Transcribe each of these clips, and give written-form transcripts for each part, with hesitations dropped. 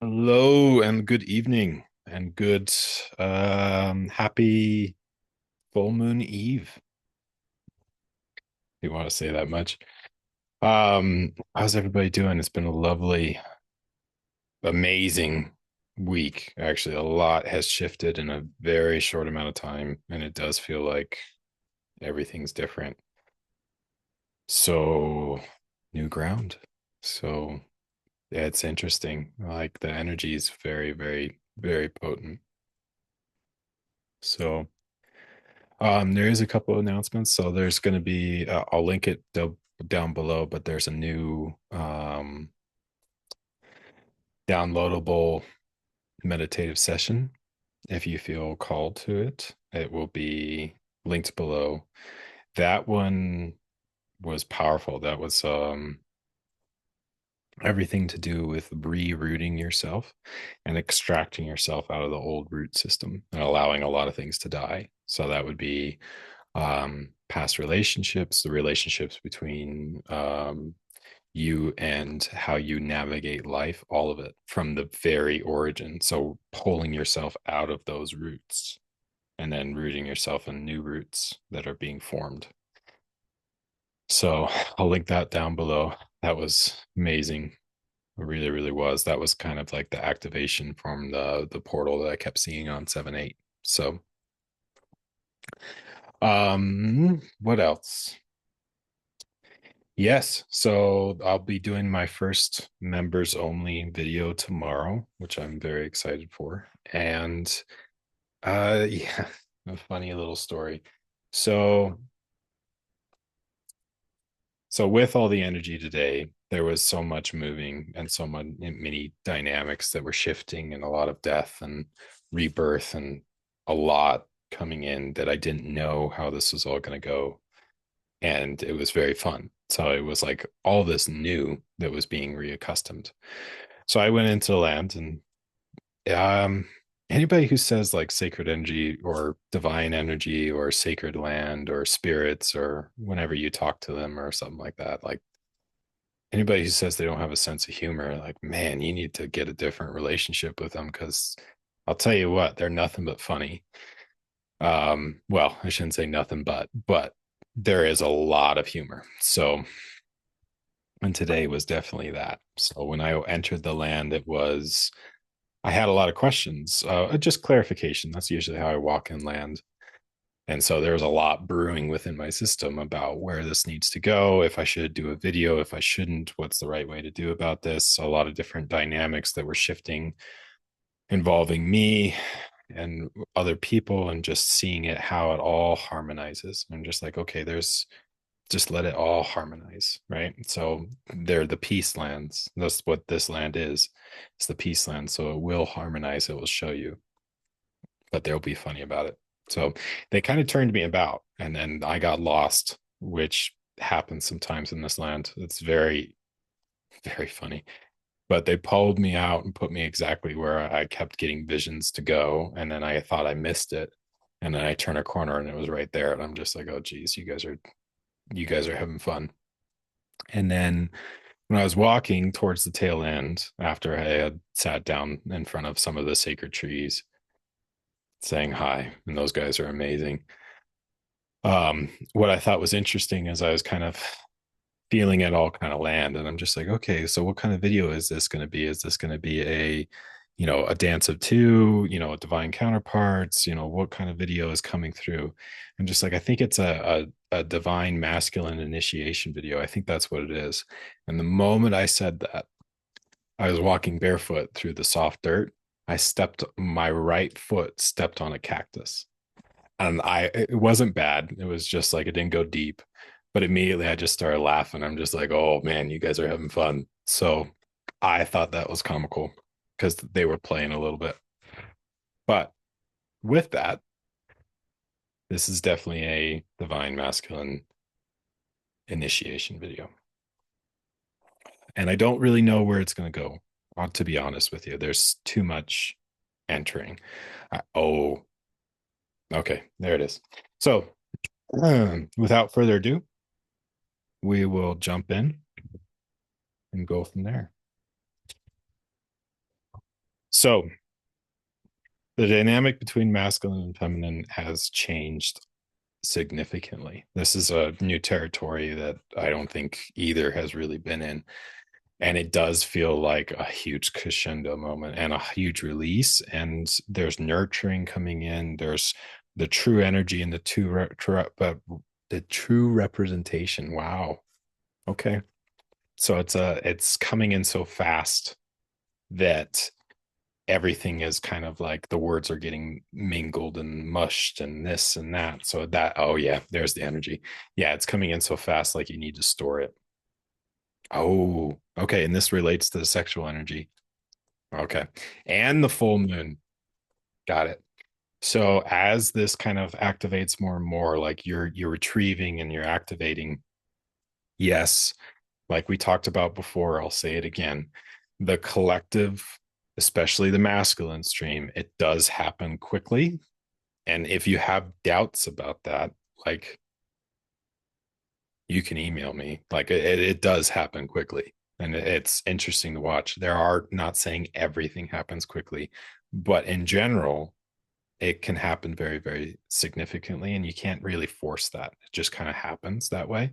Hello and good evening and good happy full moon eve. If you want to say that much. How's everybody doing? It's been a lovely, amazing week. Actually, a lot has shifted in a very short amount of time, and it does feel like everything's different. So, new ground. So, yeah, it's interesting. Like the energy is very, very, very potent. So, there is a couple of announcements. So there's going to be, I'll link it down below, but there's a new downloadable meditative session. If you feel called to it, it will be linked below. That one was powerful. That was everything to do with re-rooting yourself and extracting yourself out of the old root system and allowing a lot of things to die. So that would be past relationships, the relationships between you and how you navigate life, all of it from the very origin. So pulling yourself out of those roots and then rooting yourself in new roots that are being formed. So I'll link that down below. That was amazing. It really, really was. That was kind of like the activation from the portal that I kept seeing on 7-8. So what else? Yes, so I'll be doing my first members only video tomorrow, which I'm very excited for. And yeah, a funny little story. So so with all the energy today, there was so much moving and so many dynamics that were shifting and a lot of death and rebirth and a lot coming in that I didn't know how this was all going to go. And it was very fun. So it was like all this new that was being reaccustomed. So I went into the land and um anybody who says like sacred energy or divine energy or sacred land or spirits or whenever you talk to them or something like that, like anybody who says they don't have a sense of humor, like man, you need to get a different relationship with them because I'll tell you what, they're nothing but funny. Well, I shouldn't say nothing but there is a lot of humor. So and today was definitely that. So when I entered the land, it was I had a lot of questions, just clarification. That's usually how I walk in land. And so there was a lot brewing within my system about where this needs to go, if I should do a video, if I shouldn't, what's the right way to do about this. A lot of different dynamics that were shifting involving me and other people, and just seeing it, how it all harmonizes. I'm just like, okay, there's just let it all harmonize, right? So they're the peace lands. That's what this land is. It's the peace land. So it will harmonize, it will show you, but they'll be funny about it. So they kind of turned me about, and then I got lost, which happens sometimes in this land. It's very, very funny. But they pulled me out and put me exactly where I kept getting visions to go. And then I thought I missed it. And then I turn a corner and it was right there. And I'm just like, oh geez, you guys are having fun. And then when I was walking towards the tail end, after I had sat down in front of some of the sacred trees, saying hi, and those guys are amazing. What I thought was interesting is I was kind of feeling it all kind of land, and I'm just like, okay, so what kind of video is this going to be? Is this going to be a dance of two, a divine counterparts? What kind of video is coming through? I'm just like, I think it's a divine masculine initiation video. I think that's what it is. And the moment I said that, I was walking barefoot through the soft dirt. My right foot stepped on a cactus. And it wasn't bad. It was just like it didn't go deep. But immediately I just started laughing. I'm just like, oh man, you guys are having fun. So I thought that was comical because they were playing a little bit. But with that, this is definitely a divine masculine initiation video. And I don't really know where it's going to go, to be honest with you. There's too much entering. Oh, okay, there it is. So, without further ado, we will jump in and go from there. So the dynamic between masculine and feminine has changed significantly. This is a new territory that I don't think either has really been in. And it does feel like a huge crescendo moment and a huge release. And there's nurturing coming in. There's the true energy and the true representation. Wow. Okay. So it's coming in so fast that everything is kind of like the words are getting mingled and mushed and this and that. So that, oh yeah, there's the energy. Yeah, it's coming in so fast, like you need to store it. Oh, okay. And this relates to the sexual energy. Okay. And the full moon. Got it. So as this kind of activates more and more, like you're retrieving and you're activating, yes, like we talked about before, I'll say it again. The collective, especially the masculine stream, it does happen quickly. And if you have doubts about that, like you can email me. Like it does happen quickly. And it's interesting to watch. There are not saying everything happens quickly, but in general, it can happen very, very significantly. And you can't really force that. It just kind of happens that way.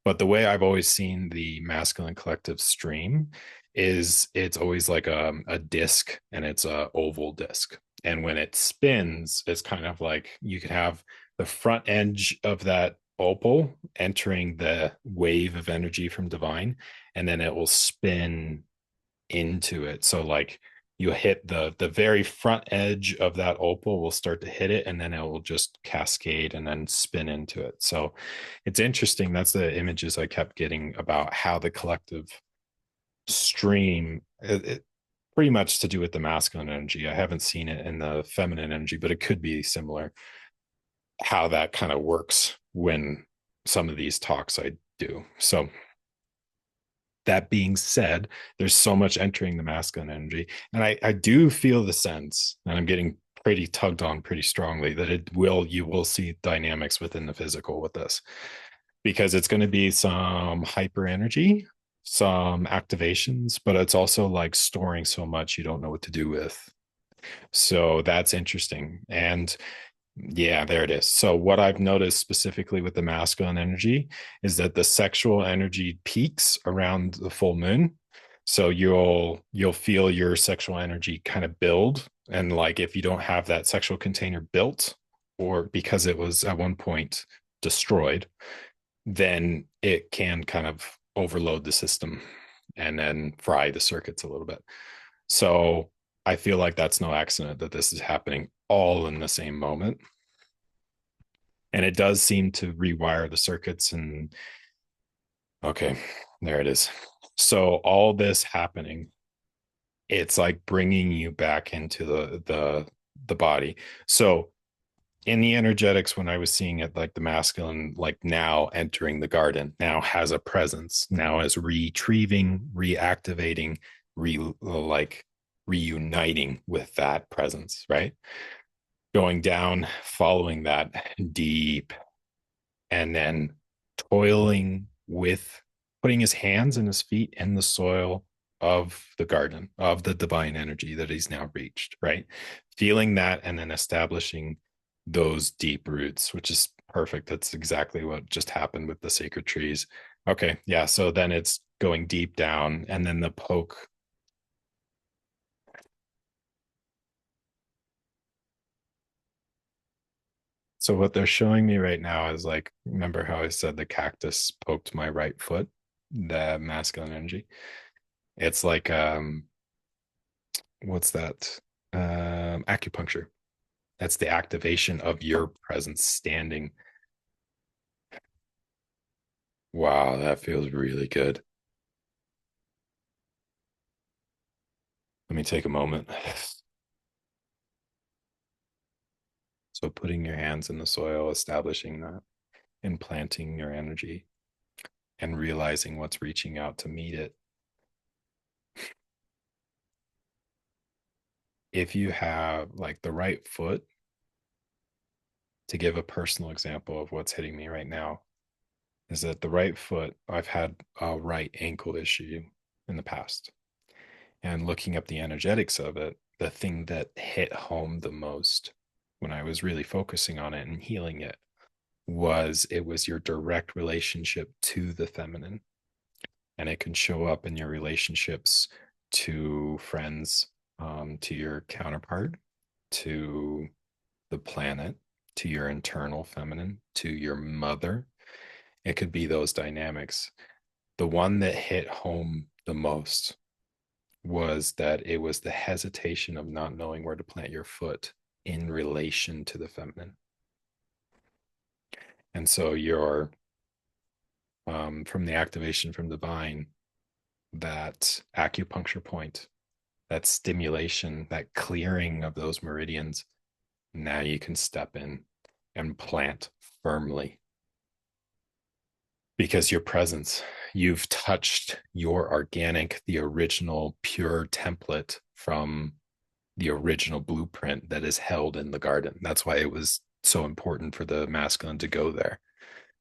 But the way I've always seen the masculine collective stream is it's always like a disc and it's a oval disc. And when it spins, it's kind of like you can have the front edge of that opal entering the wave of energy from divine, and then it will spin into it. So like you hit the very front edge of that opal will start to hit it, and then it will just cascade and then spin into it. So it's interesting. That's the images I kept getting about how the collective stream pretty much to do with the masculine energy. I haven't seen it in the feminine energy, but it could be similar how that kind of works when some of these talks I do. So that being said, there's so much entering the masculine energy. And I do feel the sense, and I'm getting pretty tugged on pretty strongly, that you will see dynamics within the physical with this, because it's going to be some hyper energy, some activations, but it's also like storing so much you don't know what to do with. So that's interesting. And yeah, there it is. So what I've noticed specifically with the masculine energy is that the sexual energy peaks around the full moon. So you'll feel your sexual energy kind of build, and like if you don't have that sexual container built, or because it was at one point destroyed, then it can kind of overload the system and then fry the circuits a little bit. So I feel like that's no accident that this is happening all in the same moment. And it does seem to rewire the circuits. And okay, there it is. So all this happening, it's like bringing you back into the body. So in the energetics, when I was seeing it, like the masculine, like now entering the garden, now has a presence, now is retrieving, reactivating, like reuniting with that presence, right? Going down, following that deep, and then toiling with putting his hands and his feet in the soil of the garden, of the divine energy that he's now reached, right? Feeling that and then establishing those deep roots, which is perfect. That's exactly what just happened with the sacred trees. Okay. Yeah. So then it's going deep down, and then the poke. So what they're showing me right now is like, remember how I said the cactus poked my right foot, the masculine energy? It's like what's that? Acupuncture. That's the activation of your presence standing. Wow, that feels really good. Let me take a moment. So putting your hands in the soil, establishing that, implanting your energy, and realizing what's reaching out to meet it. If you have like the right foot, to give a personal example of what's hitting me right now, is that the right foot, I've had a right ankle issue in the past. And looking up the energetics of it, the thing that hit home the most when I was really focusing on it and healing it was it was your direct relationship to the feminine. And it can show up in your relationships to friends, to your counterpart, to the planet, to your internal feminine, to your mother. It could be those dynamics. The one that hit home the most was that it was the hesitation of not knowing where to plant your foot in relation to the feminine. And so you're from the activation from divine, that acupuncture point, that stimulation, that clearing of those meridians, now you can step in and plant firmly because your presence, you've touched your organic, the original pure template from the original blueprint that is held in the garden. That's why it was so important for the masculine to go there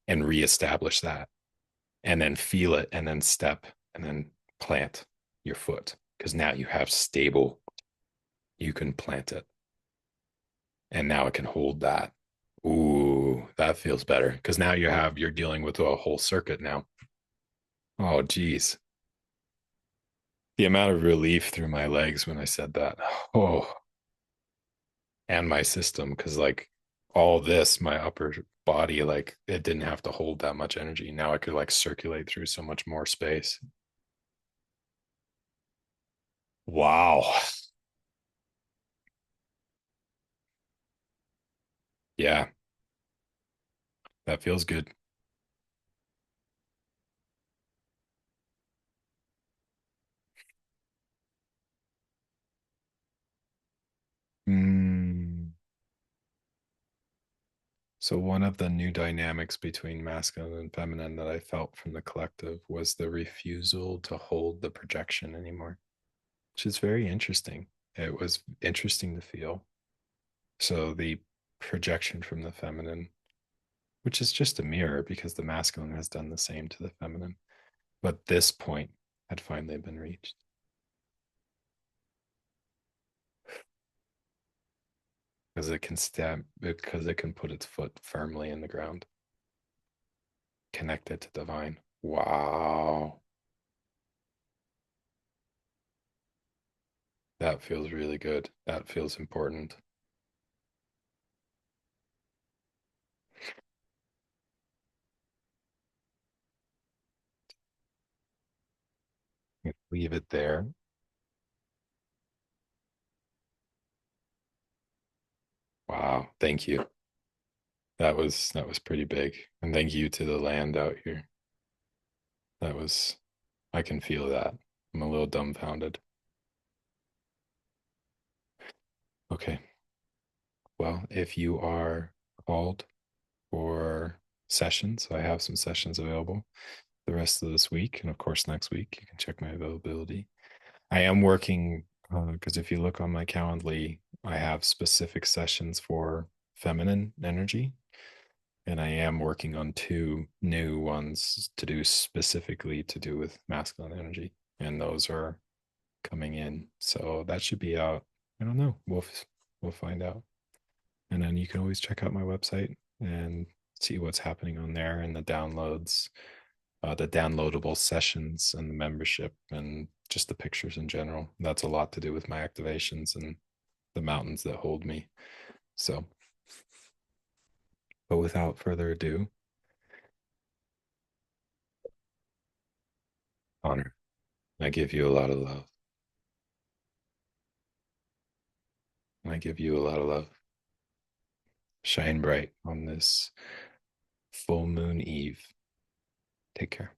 and reestablish that and then feel it and then step and then plant your foot because now you have stable, you can plant it and now it can hold that. Ooh, that feels better because now you're dealing with a whole circuit now. Oh, geez. The amount of relief through my legs when I said that. Oh, and my system because like all this, my upper body, like it didn't have to hold that much energy. Now I could like circulate through so much more space. Wow. Yeah, that feels good. Mm. So one of the new dynamics between masculine and feminine that I felt from the collective was the refusal to hold the projection anymore, which is very interesting. It was interesting to feel. So the projection from the feminine, which is just a mirror because the masculine has done the same to the feminine. But this point had finally been reached because it can stab, because it can put its foot firmly in the ground, connected to divine. Wow. That feels really good. That feels important. Leave it there. Wow. Thank you. That was pretty big. And thank you to the land out here. That was I can feel that. I'm a little dumbfounded. Okay. Well, if you are called for sessions, I have some sessions available the rest of this week. And of course, next week, you can check my availability. I am working because if you look on my Calendly, I have specific sessions for feminine energy. And I am working on two new ones to do specifically to do with masculine energy. And those are coming in. So that should be out. I don't know. We'll find out. And then you can always check out my website and see what's happening on there and the downloads, the downloadable sessions and the membership and just the pictures in general. That's a lot to do with my activations and the mountains that hold me. So, but without further ado, honor, I give you a lot of love. I give you a lot of love. Shine bright on this full moon eve. Take care.